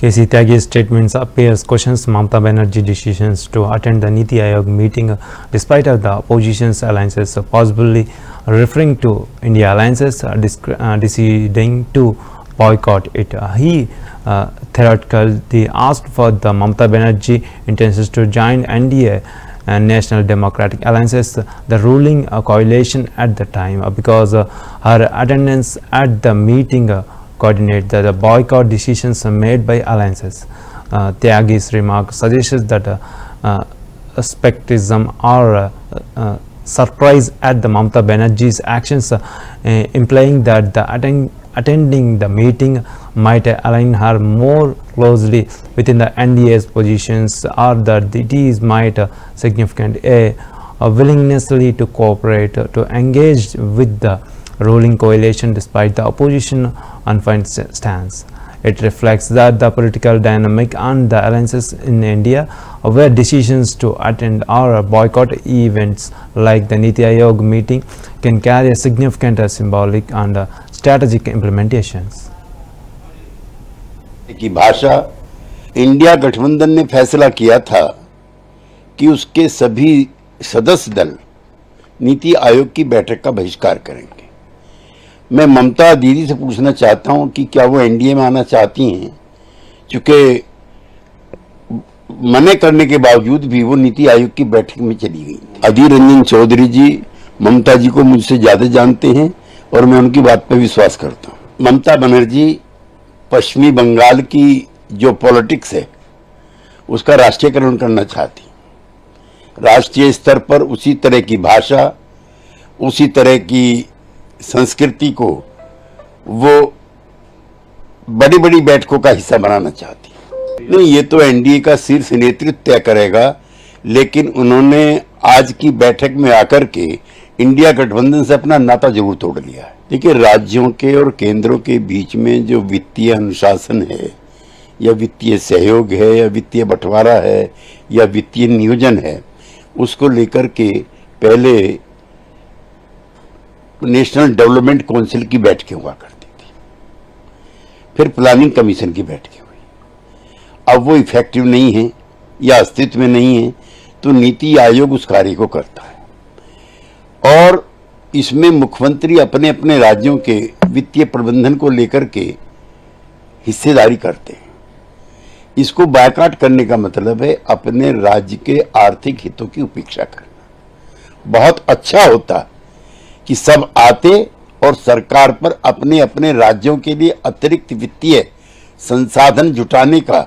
KC Tyagi's statements appears questions Mamata Banerjee decisions to attend the Niti Aayog meeting despite of the opposition's alliances, possibly referring to India alliances deciding to boycott it. He theoretically asked for the Mamata Banerjee intentions to join NDA and National Democratic Alliances, the ruling coalition at the time, because her attendance at the meeting coordinate the boycott decisions made by alliances. Tyagi's remark suggests that skepticism or surprise at the Mamata Banerjee's actions, implying that the attending the meeting might align her more closely within the NDA's positions, or that it is might significant a willingness to cooperate, to engage with the ruling coalition despite the opposition unfine stance. It reflects that the political dynamic and the alliances in India, where decisions to attend or boycott events like the Niti Aayog meeting can carry a significant symbolic and strategic implementations. की भाषा, India गठबंधन ने फैसला किया था कि उसके सभी सदस्य दल नीति आयोग की बैठक का बहिष्कार करेंगे। मैं ममता दीदी से पूछना चाहता हूं कि क्या वो एनडीए में आना चाहती हैं, चूंकि मना करने के बावजूद भी वो नीति आयोग की बैठक में चली गई। अधीर रंजन चौधरी जी ममता जी को मुझसे ज्यादा जानते हैं और मैं उनकी बात पर विश्वास करता हूं। ममता बनर्जी पश्चिमी बंगाल की जो पॉलिटिक्स है उसका राष्ट्रीयकरण करना चाहती, राष्ट्रीय स्तर पर उसी तरह की भाषा, उसी तरह की संस्कृति को वो बड़ी बड़ी बैठकों का हिस्सा बनाना चाहती। नहीं, ये तो एनडीए का शीर्ष नेतृत्व तय करेगा, लेकिन उन्होंने आज की बैठक में आकर के इंडिया गठबंधन से अपना नाता जरूर तोड़ लिया है। देखिए, राज्यों के और केंद्रों के बीच में जो वित्तीय अनुशासन है या वित्तीय सहयोग है या वित्तीय बंटवारा है या वित्तीय नियोजन है, उसको लेकर के पहले नेशनल डेवलपमेंट काउंसिल की बैठकें हुआ करती थी, फिर प्लानिंग कमीशन की बैठकें हुई। अब वो इफेक्टिव नहीं है या अस्तित्व में नहीं है, तो नीति आयोग उस कार्य को करता है और इसमें मुख्यमंत्री अपने अपने राज्यों के वित्तीय प्रबंधन को लेकर के हिस्सेदारी करते हैं। इसको बायकॉट करने का मतलब है अपने राज्य के आर्थिक हितों की उपेक्षा करना। बहुत अच्छा होता कि सब आते और सरकार पर अपने अपने राज्यों के लिए अतिरिक्त वित्तीय संसाधन जुटाने का